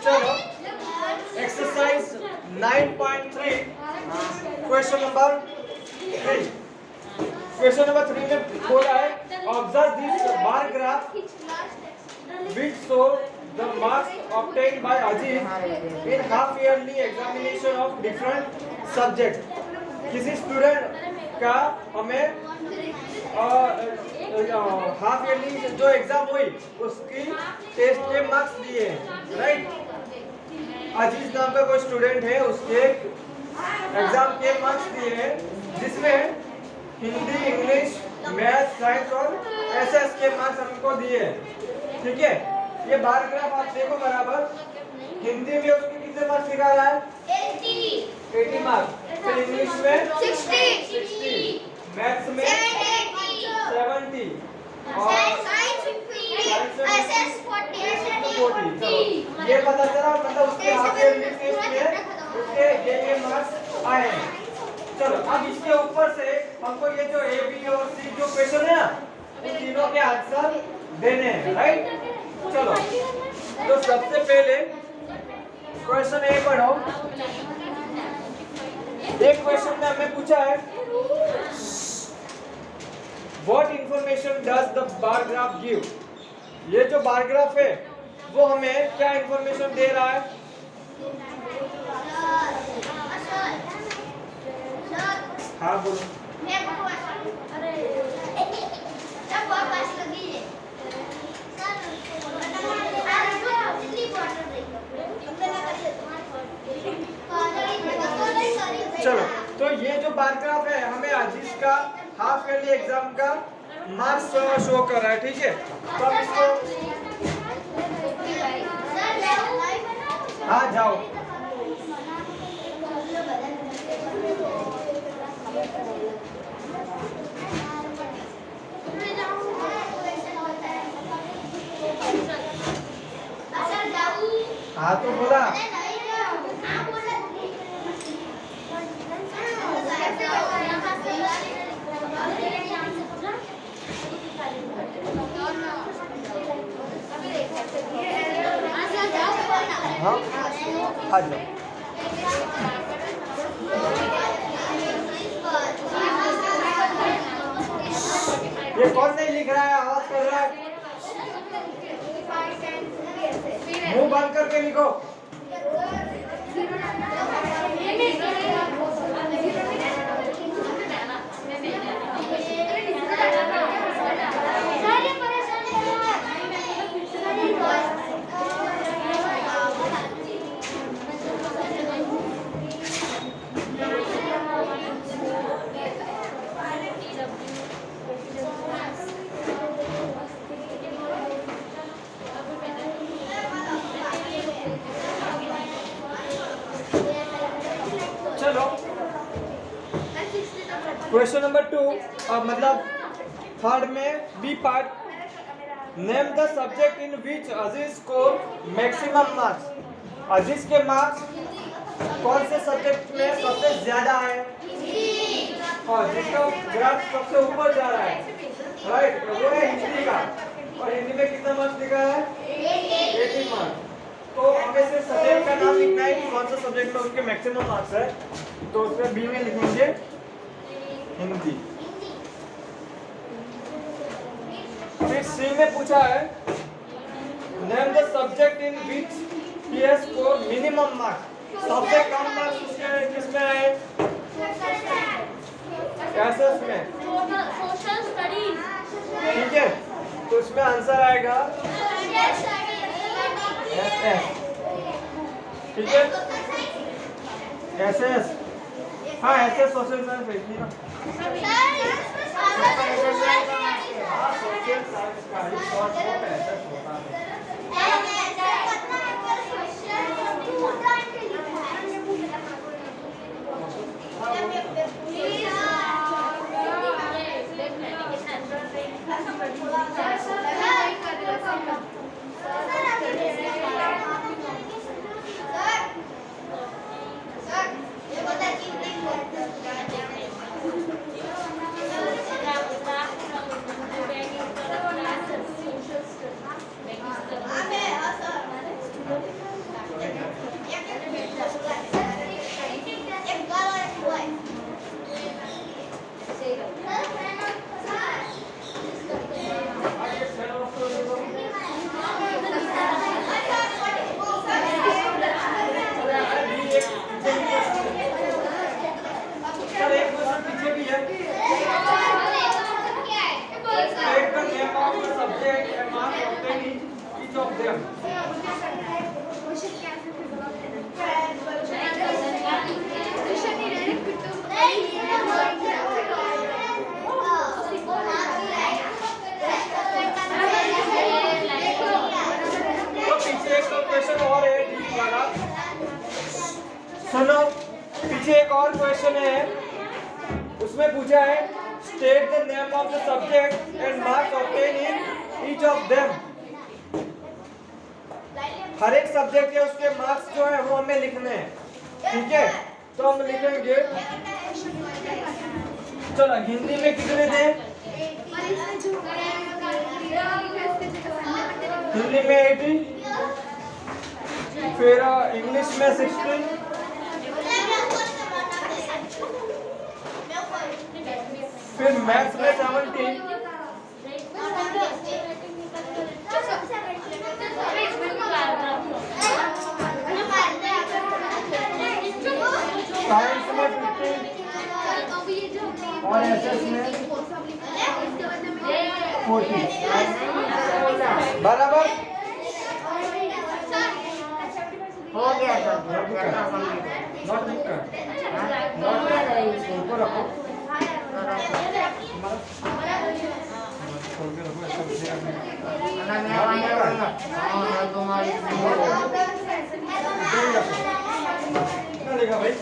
चलो exercise 9.3 question number 3 में बोला है observe this bar graph which show the marks obtained by Ajit in half yearly examination of different subject. किसी student का हमें half yearly जो एग्जाम हुई उसकी टेस्ट के मार्क्स दिए हैं, राइट। अजीज नाम का कोई स्टूडेंट है, उसके एग्जाम के मार्क्स दिए हैं जिसमें हिंदी, इंग्लिश, मैथ, साइंस और एसएस के मार्क्स हमको दिए हैं, ठीक है। ये बार ग्राफ आप देखो बराबर। हिंदी में उसके कितने मार्क्स लिखा रहा है? 80 मार्क्स। फिर इंग्लिश में 60, मैथ्स में 70 और साइंस में 40। ये पता चला, मतलब उसके हाफ ईयरली टेस्ट में उसके ये मार्क्स आए हैं। चलो अब इसके ऊपर से हमको ये जो ए, बी और सी जो क्वेश्चन है ना, इन तीनों के आंसर देने हैं, राइट। चलो तो सबसे पहले क्वेश्चन ए पढ़ो। एक क्वेश्चन में हमें पूछा है what information does the bar graph give. ये जो बार ग्राफ है वो हमें क्या इंफॉर्मेशन दे रहा है? हाँ बोलो। चलो तो ये जो बार ग्राफ है हमें अजीज का हाफ ईयरली एग्जाम का मार्क्स शो कर रहा है, ठीक है। तो अब इसको हाँ जाओ। हाँ तो बोला। हाँ हाँ जाओ। ये कौन नहीं लिख रहा है, आवाज कर रहा है? मुंह बंद करके लिखो। क्वेश्चन नंबर 2 मतलब थर्ड में B part. Name the subject in which Aziz score maximum marks. Aziz के मार्क्स कौन से सब्जेक्ट में सबसे ज्यादा है और जिसका ग्राफ सबसे ऊपर जा रहा है, राइट, वो है हिंदी का। और हिंदी में कितना मार्क्स लिखा है? 80 मार्क्स। तो हमें सिर्फ सब्जेक्ट का नाम लिखना है कि कौन सा सब्जेक्ट में उसके मैक्सिमम मार्क्स है। तो उसमें बी में लिखेंगे हिंदी। फिर सी में पूछा है name the subject in which he has scored minimum marks. सबसे कम मार्क्स उसके किसमें है? एसएस में, सोशल स्टडीज, ठीक है। तो उसमें आंसर आएगा एसएस, ठीक है। एसएस, हाँ एसएस सोशल साइंस भेजनी ना। सोशल साइंस का ही शॉर्ट फॉर्म एसएस होता है। नीचे एक और क्वेश्चन है, उसमें पूछा है state the name of the subject and marks obtain in each of them. हर एक सब्जेक्ट के उसके मार्क्स जो है वो हमें लिखने हैं, ठीक है? तो हम लिखेंगे, चलो हिंदी में कितने थे? हिंदी में 80, फिर इंग्लिश में 60, फिर मैथ्स में 70, साइंस में 50 और एसएस में 40। बराबर हो गया तो नोट लिखा उनको रखो, खोल के रखो, ऐसा दिया चलेगा भाई।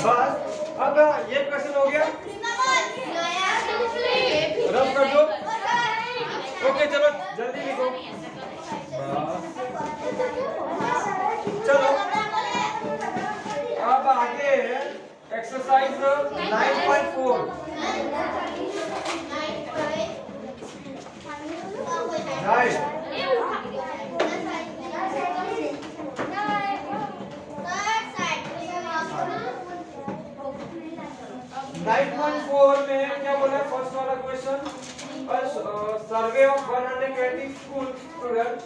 बस अब ये क्वेश्चन हो गया, रब कर दो। ओके चलो जल्दी लिखो। चलो अब आगे एक्सरसाइज 9.4। राइट, 9.4 में क्या बोला है? फर्स्ट वाला question, survey of 120 school students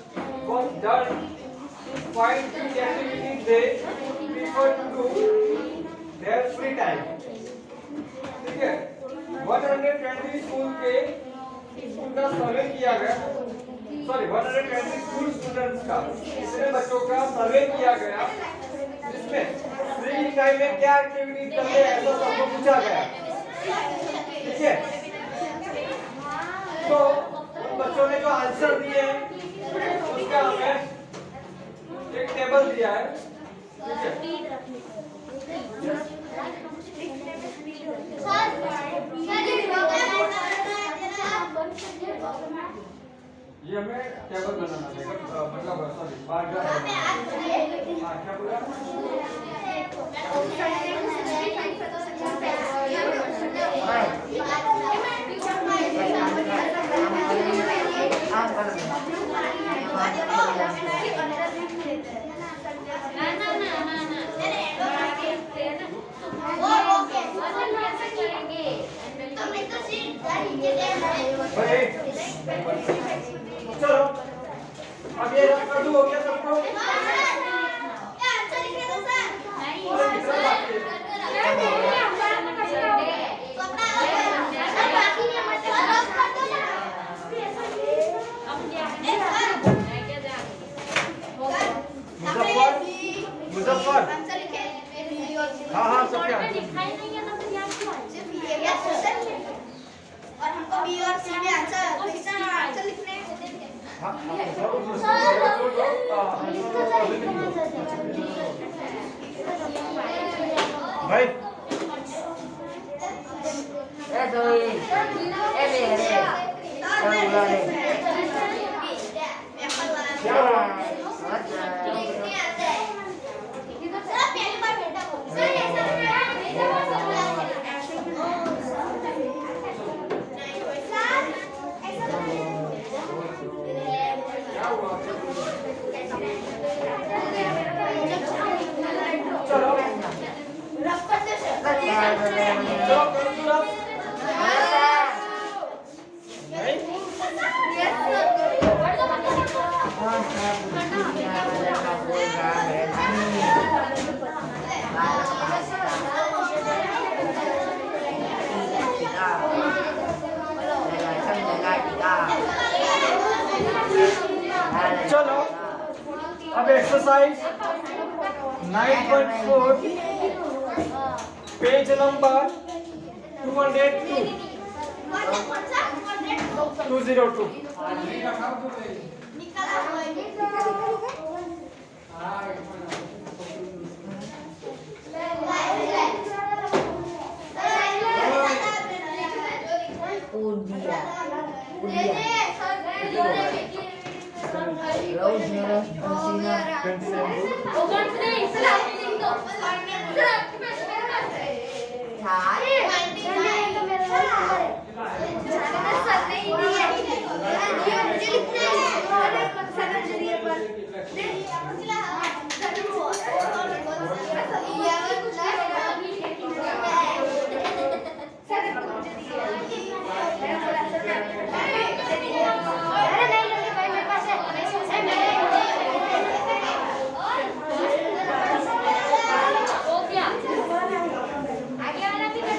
was done to find which activities they prefer to do their free time। ठीक है, 120 स्कूल का सर्वे किया गया, सॉरी 120 स्कूल स्टूडेंट्स का, इतने बच्चों का सर्वे किया गया, जिसमें फ्री टाइम में क्या एक्टिविटी करते हैं ऐसा सबको पूछा गया, ठीक है? तो बच्चों ने जो आंसर दिए हैं उसका हमें एक टेबल दिया है, ठीक है? ये हमें टेबल बनाना है, मतलब सॉरी बार क्या बोला? चलो अब ये रफ कर दूं, हो गया सबको? मुजफ्फर, हाँ हाँ सब क्या दिखाई नहीं है तो फिर यार क्यों और हमको बी और सी में आंसर क्वेश्चन और आंसर लिखने हैं। भाई चलो exercise 9.4 page number 202 202 Udia. Rose Neras Busina. हो गया आगे वाला भी कर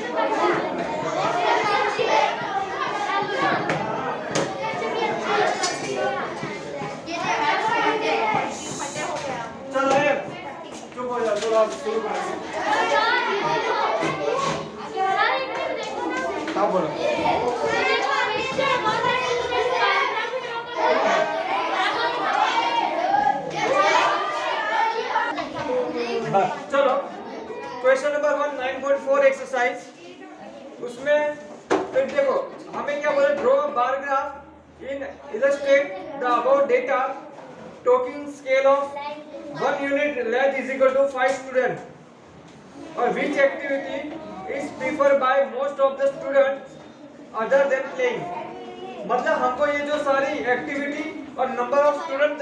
चलो ये चुप हो जाओ, चलो आप शुरू करें। हाँ बोलो। चलो क्वेश्चन नंबर 1 9.4 एक्सरसाइज। उसमें फिर देखो हमें क्या बोला, draw bar graph in illustrate the about data talking scale of 1 unit length is equal to 5 student और which activity is preferred by most of the students other than playing. मतलब हमको ये जो सारी एक्टिविटी और नंबर ऑफ स्टूडेंट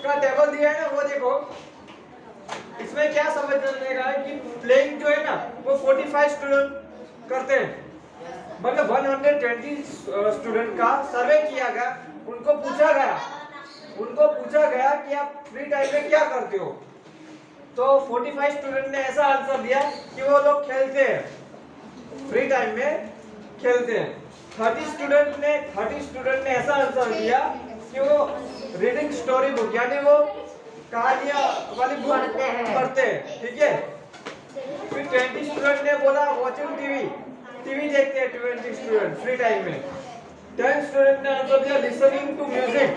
का table दिया है ना, वो देखो इसमें क्या समझने का है कि प्लेइंग जो है ना वो 45 स्टूडेंट करते हैं। मतलब 120 स्टूडेंट का सर्वे किया गया, उनको पूछा गया कि आप फ्री टाइम में क्या करते हो। तो 45 स्टूडेंट ने ऐसा आंसर दिया कि वो लोग खेलते हैं, फ्री टाइम में खेलते हैं। 30 स्टूडेंट ने ऐसा आंसर दिया कि वो रीडिंग स्टोरी बुक यानी वो कहानियां वाली बुक पढ़ते हैं, ठीक है। फिर 20 स्टूडेंट ने बोला वॉचिंग टीवी देखते हैं 20 स्टूडेंट फ्री टाइम में। 10 स्टूडेंट ने आंसर दिया लिसनिंग टू म्यूजिक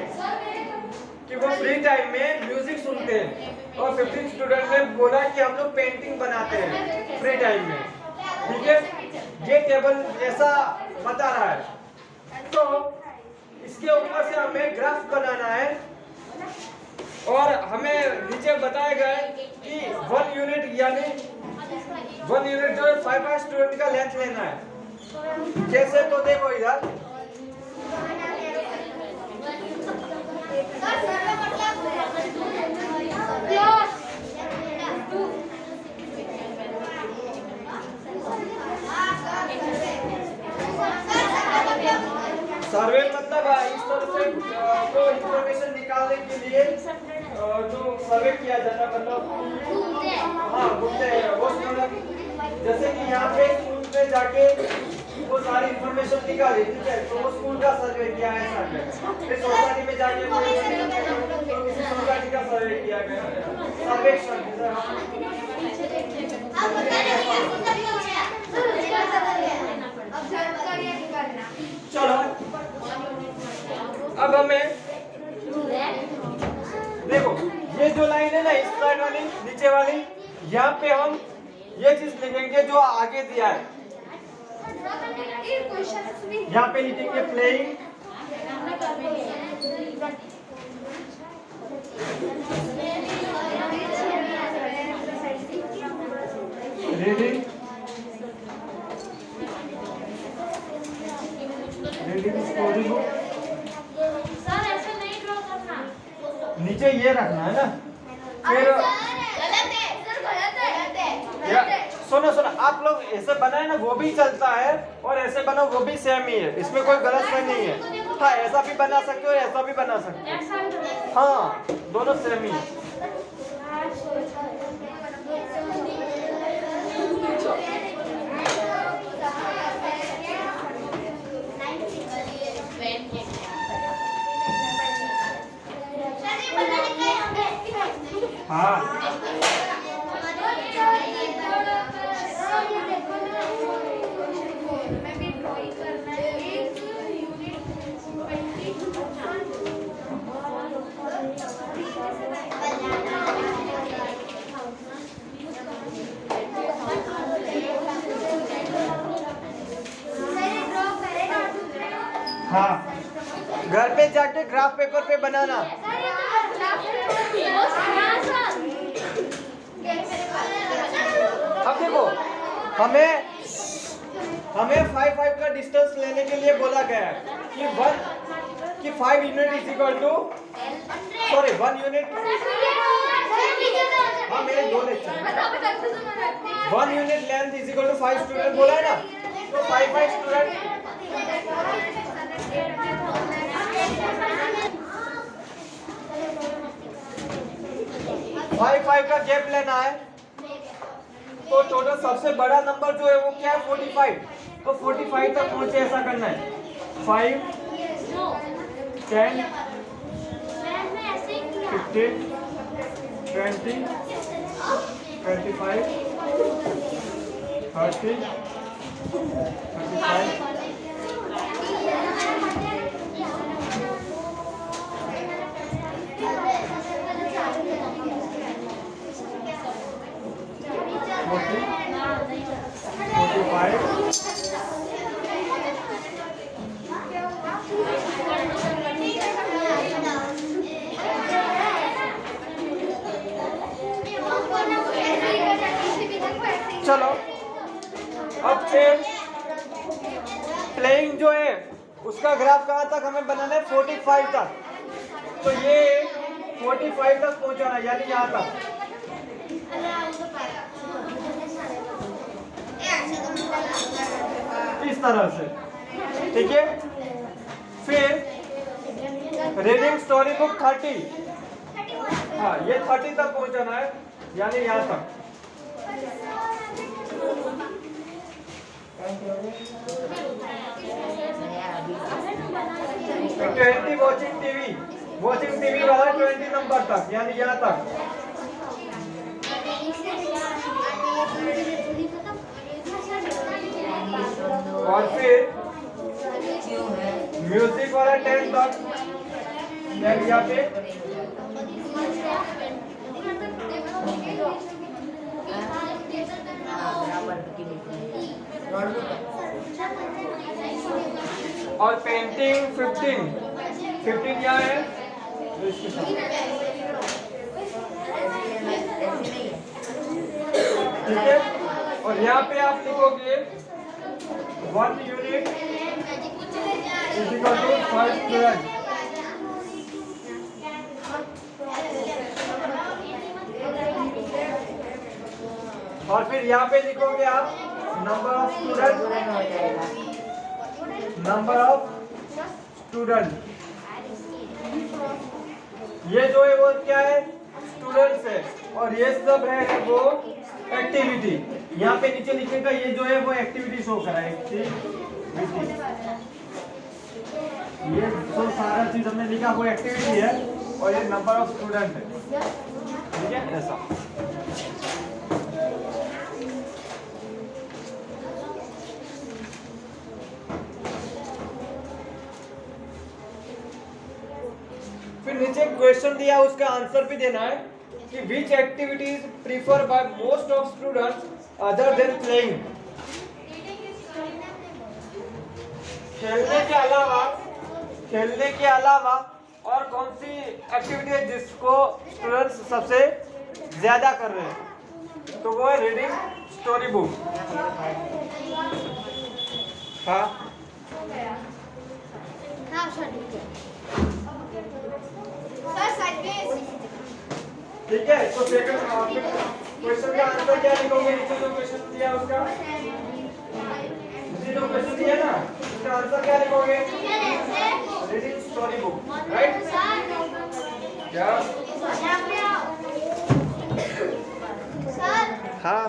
कि वो फ्री टाइम में म्यूजिक सुनते हैं। और 15 स्टूडेंट ने बोला कि हम लोग पेंटिंग बनाते हैं फ्री टाइम में, ठीक है। ये टेबल जैसा बता रहा है। तो इसके ऊपर से हमें ग्राफ बनाना है और हमें नीचे बताया गया है कि 1 यूनिट यानी 1 यूनिट जो है 5 स्टूडेंट का लेंथ लेना है। जैसे तो देखो इधर सर्वे मतलब इस तरह से जो इंफॉर्मेशन निकालने के लिए जो सर्वे किया जाता है, मतलब हाँ घूमते हैं वो जैसे कि यहाँ पे स्कूल में जाके वो सारी इंफॉर्मेशन निकाली, ठीक है। तो वो स्कूल का सर्वे किया है ऐसा। फिर सोसाइटी में जाके सोसाइटी का सर्वे किया गया, सर्वेक्षण। चलो अब हमें देखो ये जो लाइन है ना, इस साइड वाली नीचे वाली, यहाँ पे हम ये चीज लिखेंगे जो आगे दिया है। यहाँ पे लिखेंगे playing, reading story book. Sir ऐसे नहीं ड्रॉ करना, नीचे ये रखना है ना। फिर सुनो आप लोग ऐसे बनाए ना वो भी चलता है और ऐसे बनो वो भी सेम ही है, इसमें कोई गलत नहीं है। हाँ ऐसा भी बना सकते हो, ऐसा भी बना सकते हो, हाँ दोनों सेम ही है। हाँ मैं भी ड्राइंग करना है एक यूनिट 20 हाँ घर पे जाके ग्राफ पेपर पे बनाना। अब देखो हमें 5 का डिस्टेंस लेने के लिए बोला गया है कि 5 unit is equal to 1 unit. हाँ मेरे 2 lecture 1 unit length is equal to 5 student बोला है ना, तो 5 स्टूडेंट 5 का गैप लेना है। तो टोटल सबसे बड़ा नंबर जो है वो क्या है 45। तो 45 तक पहुंचे ऐसा करना है 5 10 15 20 25 30 35 चलो अब फिर प्लेइंग जो है उसका ग्राफ कहाँ तक हमें बनाना है 45 तक। तो ये 45 तक पहुंचाना है यानी यहाँ तक। इस तरह से ठीक है। फिर रीडिंग स्टोरी बुक 30, हाँ ये 30 तक पहुंचाना है यानी यहाँ तक। वॉचिंग टीवी वाला 20 नंबर तक यानी यहाँ तक। और फिर म्यूजिक वाला 10 तक यानी यहाँ पे। और पेंटिंग 15 यहाँ है तो इसके साथ ठीक है। और यहाँ पे आप लिखोगे 1 unit is equal to 5 student. और फिर यहाँ पे लिखोगे आप नंबर ऑफ स्टूडेंट। ये जो है वो क्या है स्टूडेंट्स है और ये सब है वो एक्टिविटी। यहाँ पे नीचे लिखेगा ये जो है वो एक्टिविटी शो करा है एक्टिविटी। ये जो सारा चीज हमने लिखा वो एक्टिविटी है और ये नंबर ऑफ स्टूडेंट है ठीक है ऐसा। फिर नीचे क्वेश्चन दिया उसका आंसर भी देना है कि which activities prefer by most of students other than playing. खेलने के अलावा और कौन सी एक्टिविटी है जिसको स्टूडेंट्स सबसे ज्यादा कर रहे हैं, तो वो है रीडिंग स्टोरी बुक। हाँ ठीक है। तो सेकंड क्वेश्चन का आंसर क्या लिखोगे? नीचे जो क्वेश्चन दिया उसका नीचे जो क्वेश्चन दिया ना उसका आंसर क्या लिखोगे? Reading story book right. क्या हाँ